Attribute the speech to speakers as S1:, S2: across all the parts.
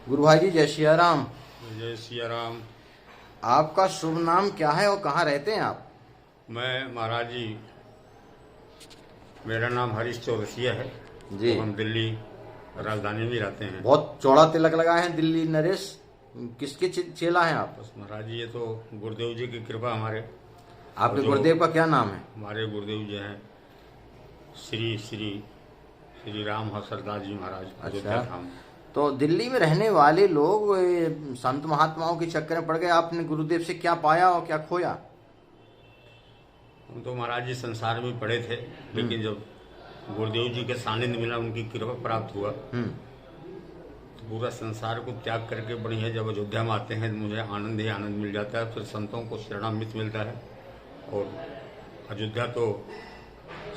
S1: गुरु भाई जी, जय सिया राम।
S2: जय सिया राम।
S1: आपका शुभ नाम क्या है और कहाँ रहते हैं आप?
S2: मैं महाराज जी, मेरा नाम हरीश चौरसिया है
S1: जी।
S2: तो हम दिल्ली राजधानी में रहते हैं।
S1: बहुत चौड़ा तिलक लगाए हैं, दिल्ली नरेश। किसके चेला हैं आप?
S2: बस महाराज जी, ये तो गुरुदेव जी की कृपा हमारे।
S1: आपके
S2: और जो
S1: गुरुदेव का क्या नाम है?
S2: हमारे गुरुदेव जी हैं श्री श्री श्री राम हर्षदास जी महाराज, अयोध्या धाम।
S1: तो दिल्ली में रहने वाले लोग संत महात्माओं के चक्कर में पड़ गए। आपने गुरुदेव से क्या पाया और क्या खोया?
S2: हम तो महाराज जी संसार में पड़े थे, लेकिन जब गुरुदेव जी के सानिध्य मिला, उनकी कृपा प्राप्त हुआ, तो पूरा संसार को त्याग करके बढ़िया जब अयोध्या में आते हैं तो मुझे आनंद ही आनंद मिल जाता है। फिर संतों को शरणामृत मिलता है। और अयोध्या तो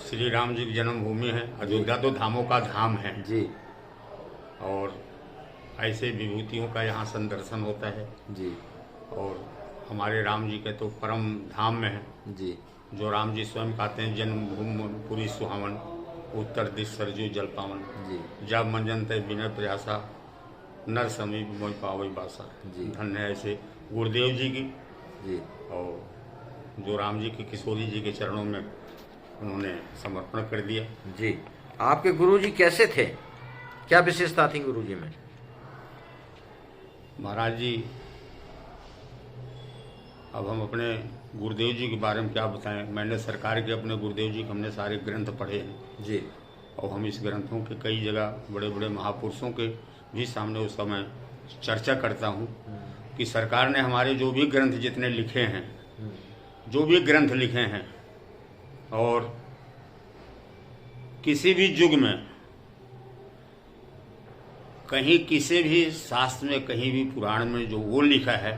S2: श्री राम जी की जन्मभूमि है। अयोध्या तो धामों का धाम है
S1: जी।
S2: और ऐसे विभूतियों का यहाँ संदर्शन होता है
S1: जी।
S2: और हमारे राम जी के तो परम धाम में है
S1: जी।
S2: जो राम जी स्वयं कहते हैं, जन्मभूमि पुरी सुहावन, उत्तर दिश सरजू जल पावन,
S1: जी।
S2: जब मंजनते विनय प्रयासा, नर समीप मोहि पावई बासा।
S1: जी।
S2: धन्य है ऐसे गुरुदेव जी की।
S1: जी।
S2: और जो राम जी के किशोरी जी के चरणों में उन्होंने समर्पण कर दिया।
S1: जी। आपके गुरु जी कैसे थे? क्या विशेषता थी गुरु जी में?
S2: महाराज जी, अब हम अपने गुरुदेव जी के बारे में क्या बताएं। मैंने सरकार के अपने गुरुदेव जी के हमने सारे ग्रंथ पढ़े हैं
S1: जी।
S2: और हम इस ग्रंथों के कई जगह बड़े बड़े महापुरुषों के भी सामने उस समय चर्चा करता हूँ कि सरकार ने हमारे जो भी ग्रंथ जितने लिखे हैं, जो भी ग्रंथ लिखे हैं, और किसी भी युग में कहीं किसी भी शास्त्र में, कहीं भी पुराण में जो वो लिखा है,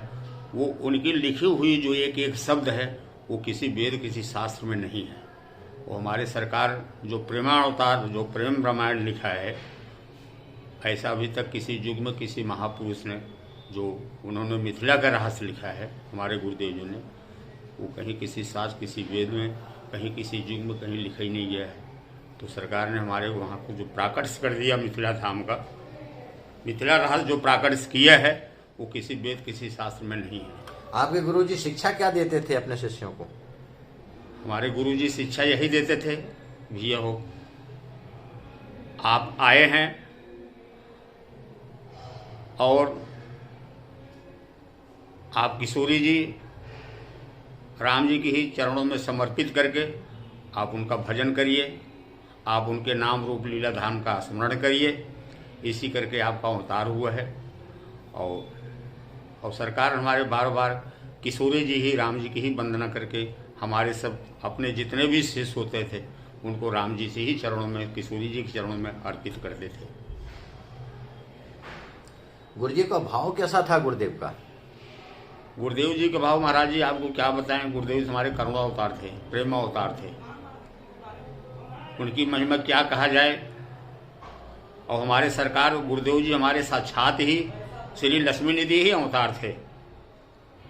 S2: वो उनकी लिखी हुई जो एक एक शब्द है, वो किसी वेद किसी शास्त्र में नहीं है। वो हमारे सरकार जो प्रेमावतार, जो प्रेम रामायण लिखा है, ऐसा अभी तक किसी युग में किसी महापुरुष ने, जो उन्होंने मिथिला का रहस्य लिखा है हमारे गुरुदेव जी ने, वो कहीं किसी शास्त्र किसी वेद में, कहीं किसी युग में कहीं लिखा ही नहीं गया है। तो सरकार ने हमारे वहाँ को जो प्राकट्य कर दिया मिथिला धाम का, मिथिला रहस्य जो प्राकट्य किया है, वो किसी वेद किसी शास्त्र में नहीं है।
S1: आपके गुरु जी शिक्षा क्या देते थे अपने शिष्यों को?
S2: हमारे गुरु जी शिक्षा यही देते थे, भैया हो, आप आए हैं और आप किशोरी जी राम जी की ही चरणों में समर्पित करके आप उनका भजन करिए, आप उनके नाम रूप लीला धाम का स्मरण करिए। इसी करके आपका अवतार हुआ है। और सरकार हमारे बार बार किशोरी जी ही राम जी की ही वंदना करके हमारे सब अपने जितने भी शिष्य होते थे उनको राम जी से ही चरणों में, किशोरी जी के चरणों में अर्पित करते थे।
S1: गुरु जी का भाव कैसा था गुरुदेव का?
S2: गुरुदेव जी का भाव महाराज जी आपको क्या बताएं। गुरुदेव जी हमारे करुणा अवतार थे, प्रेम अवतार थे। उनकी महिमा क्या कहा जाए। और हमारे सरकार गुरुदेव जी हमारे साक्षात ही श्री लक्ष्मी निधि ही अवतार थे।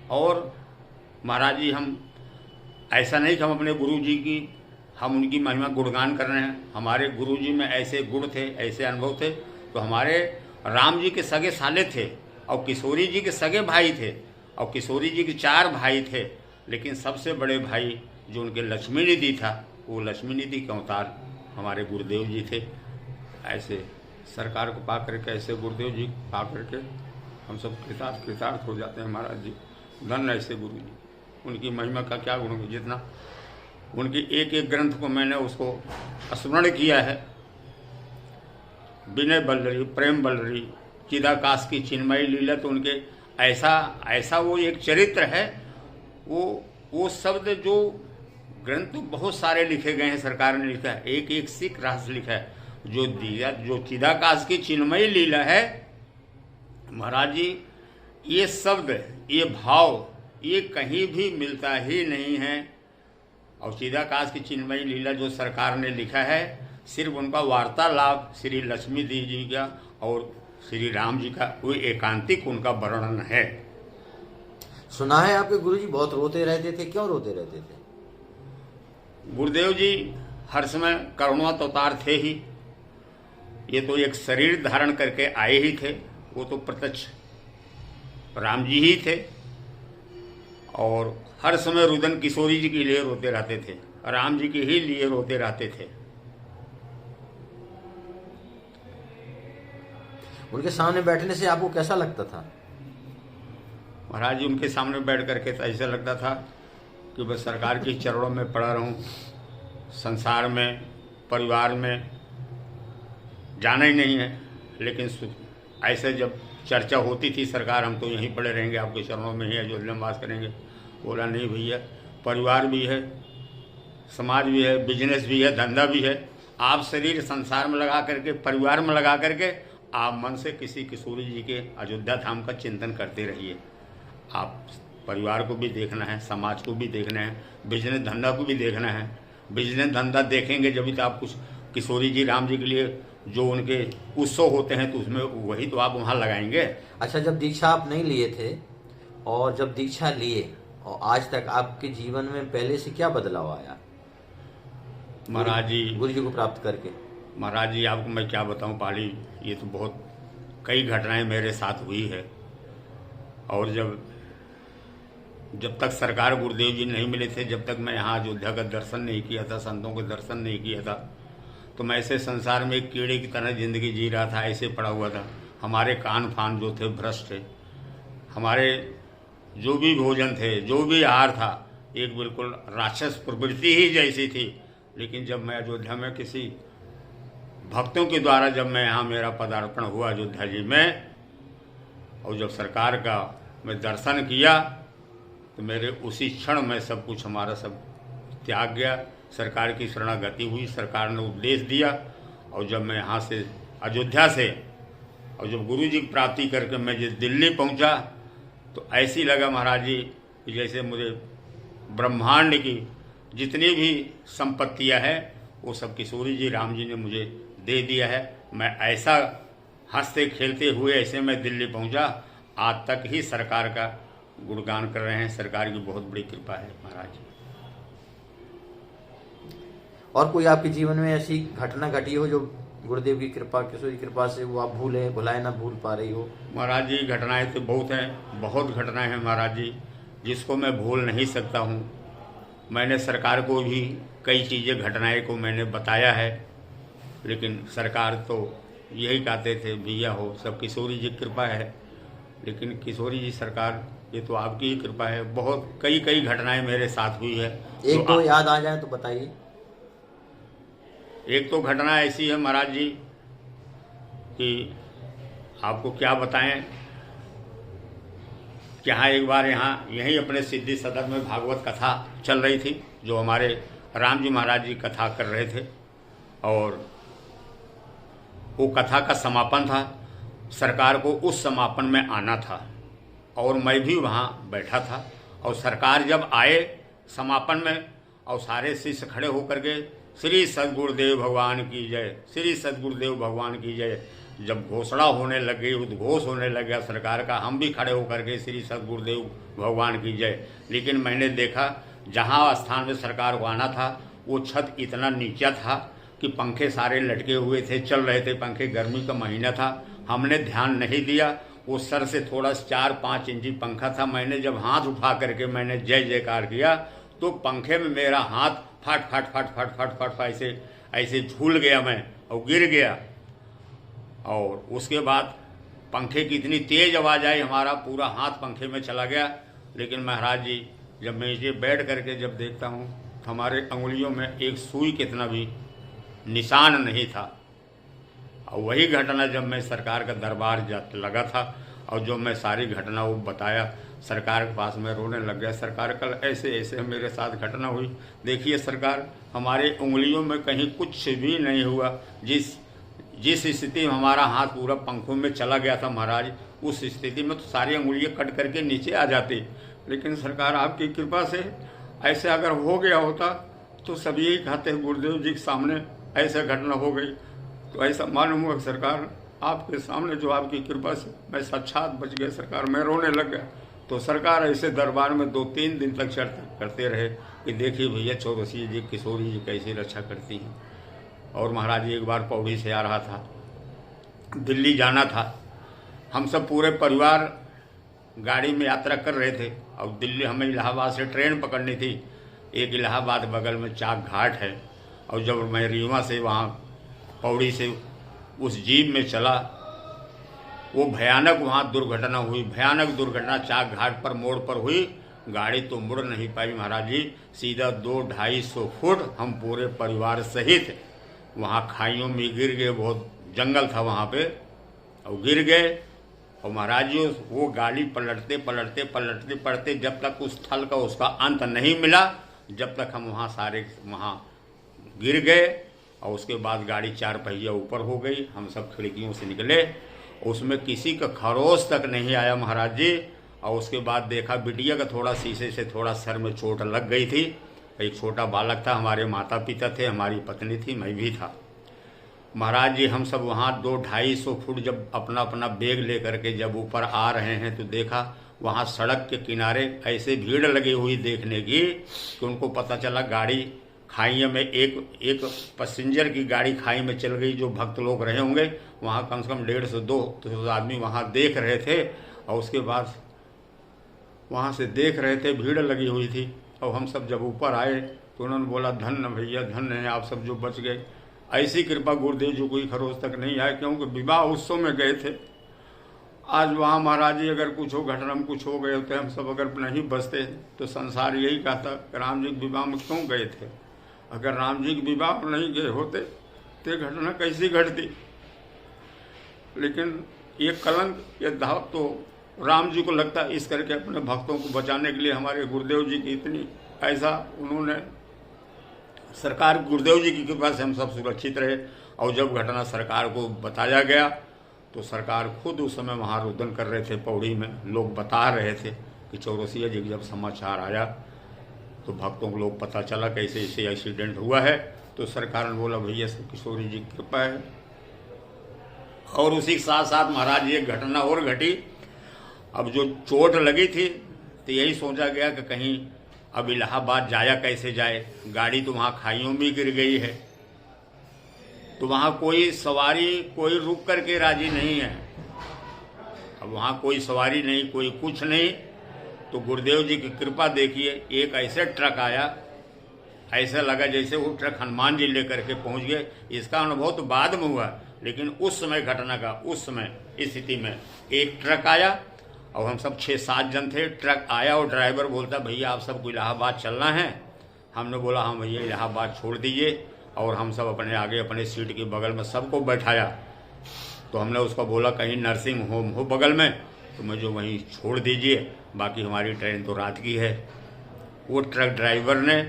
S2: और महाराज जी, हम ऐसा नहीं कि हम अपने गुरु जी की, हम उनकी महिमा गुणगान कर रहे हैं। हमारे गुरु जी में ऐसे गुण थे, ऐसे अनुभव थे। तो हमारे राम जी के सगे साले थे और किशोरी जी के सगे भाई थे और किशोरी जी के 4 भाई थे, लेकिन सबसे बड़े भाई जो उनके लक्ष्मी निधि था, वो लक्ष्मी निधि के अवतार हमारे गुरुदेव जी थे। ऐसे सरकार को पा करके, ऐसे गुरुदेव जी पा करके हम सब कृतार्थ हो जाते हैं महाराज जी। धन्य ऐसे गुरु जी, उनकी महिमा का क्या गुण है। जितना उनकी एक एक ग्रंथ को मैंने उसको स्मरण किया है, विनय बल्लरी, प्रेम बल्लरी, चिदाकाश की चिन्मयी लीला, तो उनके ऐसा वो एक चरित्र है। वो शब्द जो ग्रंथ बहुत सारे लिखे गए हैं, सरकार ने लिखा है, एक एक सिख रहस्य लिखा है। जो चिदाकाश की चिन्मयी लीला है महाराज जी, ये शब्द, ये भाव, ये कहीं भी मिलता ही नहीं है। और चिदाकाश की चिन्मयी लीला जो सरकार ने लिखा है, सिर्फ उनका वार्तालाप श्री लक्ष्मी देवी जी का और श्री राम जी का वो एकांतिक उनका वर्णन है।
S1: सुना है आपके गुरु जी बहुत रोते रहते थे, क्यों रोते रहते थे?
S2: गुरुदेव जी हर समय करुणा अवतार थे ही। ये तो एक शरीर धारण करके आए ही थे। वो तो प्रत्यक्ष राम जी ही थे, और हर समय रुदन किशोरी जी के लिए रोते रहते थे, राम जी के ही लिए रोते रहते थे।
S1: उनके सामने बैठने से आपको कैसा लगता था?
S2: महाराज जी उनके सामने बैठ करके तो ऐसा लगता था कि बस सरकार के चरणों में पड़ा रहूं, संसार में परिवार में जाना ही नहीं है। लेकिन ऐसे जब चर्चा होती थी सरकार, हम तो यहीं पड़े रहेंगे, आपके चरणों में ही अयोध्या में वास करेंगे। बोला नहीं भैया, परिवार भी है, समाज भी है, बिजनेस भी है, धंधा भी है। आप शरीर संसार में लगा करके, परिवार में लगा करके आप मन से किसी किशोरी जी के अयोध्या धाम का चिंतन करते रहिए। आप परिवार को भी देखना है, समाज को भी देखना है, बिजनेस धंधा को भी देखना है। बिजनेस धंधा देखेंगे जब भी तो आप कुछ किशोरी जी राम जी के लिए जो उनके उत्सव होते हैं तो उसमें वही तो आप वहाँ लगाएंगे।
S1: अच्छा, जब दीक्षा आप नहीं लिए थे और जब दीक्षा लिए और आज तक आपके जीवन में पहले से क्या बदलाव आया
S2: महाराज जी,
S1: गुरु जी को प्राप्त करके?
S2: महाराज जी आपको मैं क्या बताऊं पाली, ये तो बहुत कई घटनाएं मेरे साथ हुई है। और जब तक सरकार गुरुदेव जी नहीं मिले थे, जब तक मैं यहाँ अयोध्या का दर्शन नहीं किया था, संतों के दर्शन नहीं किया था, तो मैं ऐसे संसार में एक कीड़े की तरह जिंदगी जी रहा था, ऐसे पड़ा हुआ था। हमारे कान फान जो थे भ्रष्ट थे, हमारे जो भी भोजन थे, जो भी आहार था, एक बिल्कुल राक्षस प्रवृत्ति ही जैसी थी। लेकिन जब मैं अयोध्या में किसी भक्तों के द्वारा जब मैं यहाँ मेरा पदार्पण हुआ अयोध्या जी में, और जब सरकार का मैं दर्शन किया, तो मेरे उसी क्षण में सब कुछ हमारा सब त्याग गया। सरकार की शरणागति हुई, सरकार ने उपदेश दिया। और जब मैं यहाँ से अयोध्या से और जब गुरु जी की प्राप्ति करके मैं जिस दिल्ली पहुँचा, तो ऐसी लगा महाराज जी कि जैसे मुझे ब्रह्मांड की जितनी भी संपत्तियाँ हैं वो सब किशोरी जी राम जी ने मुझे दे दिया है। मैं ऐसा हंसते खेलते हुए ऐसे मैं दिल्ली पहुंचा, आज तक ही सरकार का गुणगान कर रहे हैं। सरकार की बहुत बड़ी कृपा है महाराज।
S1: और कोई आपके जीवन में ऐसी घटना घटी हो जो गुरुदेव की कृपा, किशोरी की कृपा से वो आप भुलाए ना भूल पा रही हो?
S2: महाराज जी घटनाएं तो बहुत हैं, बहुत घटनाएं हैं महाराज जी, जिसको मैं भूल नहीं सकता हूँ। मैंने सरकार को भी कई चीज़ें, घटनाएं को मैंने बताया है, लेकिन सरकार तो यही कहते थे भैया हो सब किशोरी जी की कृपा है। लेकिन किशोरी जी सरकार, ये तो आपकी ही कृपा है। बहुत कई घटनाएं मेरे साथ हुई है।
S1: एक तो याद आ जाए तो बताइए।
S2: एक तो घटना ऐसी है महाराज जी कि आपको क्या बताएं कि हाँ, एक बार यहाँ यहीं अपने सिद्धि सदन में भागवत कथा चल रही थी, जो हमारे राम जी महाराज जी कथा कर रहे थे, और वो कथा का समापन था। सरकार को उस समापन में आना था और मैं भी वहाँ बैठा था। और सरकार जब आए समापन में, और सारे शिष्य खड़े होकर के श्री सद्गुरुदेव भगवान की जय, श्री सद्गुरुदेव भगवान की जय, जब घोषणा होने लग गई, उद्घोष होने लग गया सरकार का, हम भी खड़े होकर के श्री सद्गुरुदेव भगवान की जय। लेकिन मैंने देखा जहाँ स्थान में सरकार को आना था वो छत इतना नीचा था कि पंखे सारे लटके हुए थे, चल रहे थे पंखे, गर्मी का महीना था। हमने ध्यान नहीं दिया, वो सर से थोड़ा 4-5 इंची पंखा था। मैंने जब हाथ उठा करके मैंने जय जयकार किया तो पंखे में मेरा हाथ फट फट फट फट फट फट ऐसे ऐसे झूल गया मैं और गिर गया। और उसके बाद पंखे की इतनी तेज आवाज़ आई, हमारा पूरा हाथ पंखे में चला गया। लेकिन महाराज जी जब मैं ये बैठ करके जब देखता हूँ तो हमारे अंगुलियों में एक सुई कितना भी निशान नहीं था। और वही घटना जब मैं सरकार का दरबार लगा था और जो मैं सारी घटना वो बताया, सरकार के पास में रोने लग गया। सरकार कल ऐसे ऐसे मेरे साथ घटना हुई। देखिए सरकार, हमारे उंगलियों में कहीं कुछ भी नहीं हुआ। जिस स्थिति में हमारा हाथ पूरा पंखों में चला गया था महाराज, उस स्थिति में तो सारी उंगलियां कट करके नीचे आ जाती। लेकिन सरकार आपकी कृपा से ऐसे अगर हो गया होता तो सब यही कहते हैं गुरुदेव जी के सामने ऐसा घटना हो गई। तो ऐसा मालूम हुआ सरकार आपके सामने जो आपकी कृपा से मैं साक्षात बच गया। सरकार मैं रोने लग गया। तो सरकार ऐसे दरबार में 2-3 दिन तक चर्चा करते रहे कि देखिए भैया चौरसिया जी, किशोरी जी कैसी रक्षा करती हैं। और महाराज जी एक बार पौड़ी से आ रहा था, दिल्ली जाना था। हम सब पूरे परिवार गाड़ी में यात्रा कर रहे थे और दिल्ली हमें इलाहाबाद से ट्रेन पकड़नी थी। एक इलाहाबाद बगल में चाक घाट है और जब मैं रीवा से वहाँ पौड़ी से उस जीप में चला, वो भयानक वहाँ दुर्घटना हुई। भयानक दुर्घटना चाक घाट पर मोड़ पर हुई। गाड़ी तो मुड़ नहीं पाई महाराज जी, सीधा 200-250 फुट हम पूरे परिवार सहित वहाँ खाइयों में गिर गए। बहुत जंगल था वहाँ पे और गिर गए। और महाराज जी वो गाड़ी पलटते पलटते पलटते पलटते जब तक उस स्थल का उसका अंत नहीं मिला, जब तक हम वहाँ सारे वहाँ गिर गए। और उसके बाद गाड़ी 4 पहिया ऊपर हो गई। हम सब खिड़कियों से निकले, उसमें किसी का खरोच तक नहीं आया महाराज जी। और उसके बाद देखा बिटिया का थोड़ा शीशे से थोड़ा सर में चोट लग गई थी। एक छोटा बालक था, हमारे माता पिता थे, हमारी पत्नी थी, मैं भी था। महाराज जी हम सब वहाँ 200-250 फुट जब अपना अपना बैग लेकर के जब ऊपर आ रहे हैं तो देखा वहाँ सड़क के किनारे ऐसे भीड़ लगी हुई देखने की कि उनको पता चला गाड़ी खाई में एक पैसेंजर की गाड़ी खाई में चल गई। जो भक्त लोग रहे होंगे वहाँ कम से कम 150-200 आदमी वहाँ देख रहे थे। और उसके बाद वहाँ से देख रहे थे, भीड़ लगी हुई थी। और हम सब जब ऊपर आए तो उन्होंने बोला धन्य भैया, धन्य है आप सब जो बच गए। ऐसी कृपा गुरुदेव जी कोई खरोच तक नहीं आए, क्योंकि विवाह उत्सव में गए थे। आज वहाँ महाराज जी अगर कुछ हो घटना में कुछ हो गए होते, हम सब अगर नहीं बचते तो संसार यही कहता राम जी के विवाह में क्यों गए थे। अगर राम जी के विवाह में नहीं गए होते तो घटना कैसी घटती। लेकिन ये कलंक ये धाव तो राम जी को लगता है, इस करके अपने भक्तों को बचाने के लिए हमारे गुरुदेव जी की इतनी ऐसा उन्होंने सरकार गुरुदेव जी की कृपा से हम सब सुरक्षित रहे। और जब घटना सरकार को बताया गया तो सरकार खुद उस समय वहाँ रुदन कर रहे थे पौड़ी में। लोग बता रहे थे कि चौरसिया जी जब समाचार आया तो भक्तों को लोग पता चला कैसे ऐसे एक्सीडेंट हुआ है तो सरकार ने बोला भैया सब किशोरी जी की कृपा है। और उसी के साथ साथ महाराज एक घटना और घटी। अब जो चोट लगी थी तो यही सोचा गया कि कहीं अब इलाहाबाद जाया कैसे जाए। गाड़ी तो वहाँ खाइयों में गिर गई है, तो वहाँ कोई सवारी कोई रुक करके राजी नहीं है। अब वहाँ कोई सवारी नहीं, कोई कुछ नहीं। तो गुरुदेव जी की कृपा देखिए, एक ऐसे ट्रक आया, ऐसा लगा जैसे वो ट्रक हनुमान जी लेकर के पहुँच गए। इसका अनुभव तो बाद में हुआ, लेकिन उस समय घटना का उस समय इस स्थिति में एक ट्रक आया और हम सब 6-7 जन थे। ट्रक आया और ड्राइवर बोलता भैया आप सबको इलाहाबाद चलना है। हमने बोला हाँ भैया इलाहाबाद छोड़ दीजिए। और हम सब अपने आगे अपने सीट के बगल में सबको बैठाया। तो हमने उसको बोला कहीं नर्सिंग होम हो बगल में तो मुझे वहीं छोड़ दीजिए, बाकी हमारी ट्रेन तो रात की है। वो ट्रक ड्राइवर ने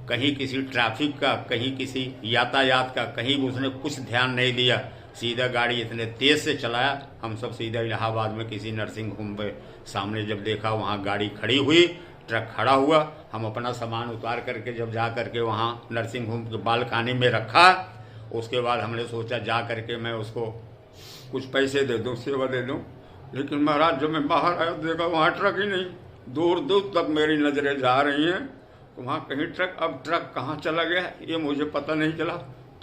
S2: कहीं किसी ट्रैफिक का, कहीं किसी यातायात का, कहीं उसने कुछ ध्यान नहीं दिया। सीधा गाड़ी इतने तेज से चलाया, हम सब सीधा इलाहाबाद में किसी नर्सिंग होम पे सामने जब देखा वहाँ गाड़ी खड़ी हुई, ट्रक खड़ा हुआ, हम अपना सामान उतार करके जब जा करके वहाँ नर्सिंग होम के बालकनी में रखा। उसके बाद हमने सोचा जा करके मैं उसको कुछ पैसे दे दूँ, सेवा दे दूँ। लेकिन महाराज जब मैं बाहर आया देखा वहाँ ट्रक ही नहीं। दूर दूर तक मेरी नज़रें जा रही हैं तो वहाँ कहीं ट्रक, अब ट्रक कहाँ चला गया ये मुझे पता नहीं चला।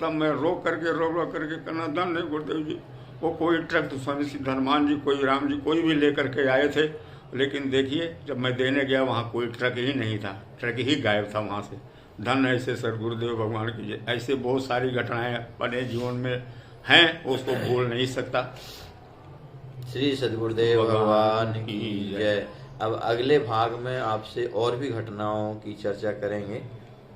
S2: तब मैं रो करके करना धन नहीं गुरुदेव जी, वो कोई ट्रक तो स्वामी सिद्ध हनुमान जी कोई राम जी कोई भी लेकर के आए थे। लेकिन देखिए जब मैं देने गया वहाँ कोई ट्रक ही नहीं था, ट्रक ही गायब था वहाँ से। धन ऐसे सर गुरुदेव भगवान की ऐसे बहुत सारी घटनाएं अपने जीवन में हैं, उसको भूल नहीं सकता।
S1: श्री सद्गुरुदेव भगवान की जय। अब अगले भाग में आपसे और भी घटनाओं की चर्चा करेंगे।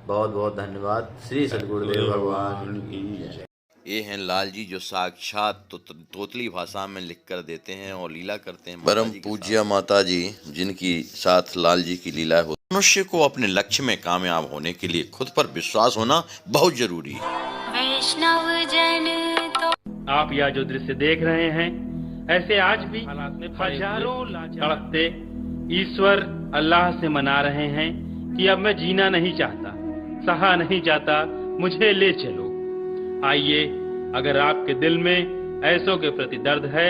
S1: बहुत बहुत धन्यवाद। श्री सद्गुरुदेव भगवान की जय।
S3: ये हैं लाल जी जो साक्षात तोतली भाषा में लिख कर देते हैं और लीला करते हैं। परम पूज्य माता जी जिनकी साथ लाल जी की लीला है। मनुष्य को अपने लक्ष्य में कामयाब होने के लिए खुद पर विश्वास होना बहुत जरूरी है।
S4: वैष्णव जन तो
S5: आप यह जो दृश्य देख रहे हैं, ऐसे आज भी हजारों तड़पते ईश्वर अल्लाह से मना रहे हैं कि अब मैं जीना नहीं चाहता, सहा नहीं जाता, मुझे ले चलो। आइए, अगर आपके दिल में ऐसों के प्रति दर्द है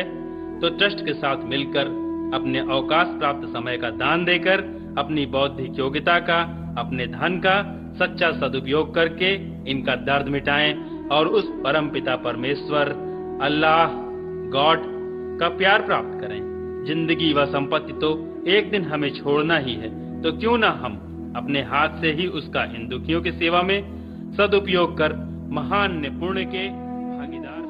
S5: तो ट्रस्ट के साथ मिलकर अपने अवकाश प्राप्त समय का दान देकर अपनी बौद्धिक योग्यता का, अपने धन का सच्चा सदुपयोग करके इनका दर्द मिटाएं और उस परम पिता परमेश्वर अल्लाह गॉड का प्यार प्राप्त करें। जिंदगी व संपत्ति तो एक दिन हमें छोड़ना ही है, तो क्यों ना हम अपने हाथ से ही उसका इन दुखियों की सेवा में सदुपयोग कर महान पुण्य के भागीदार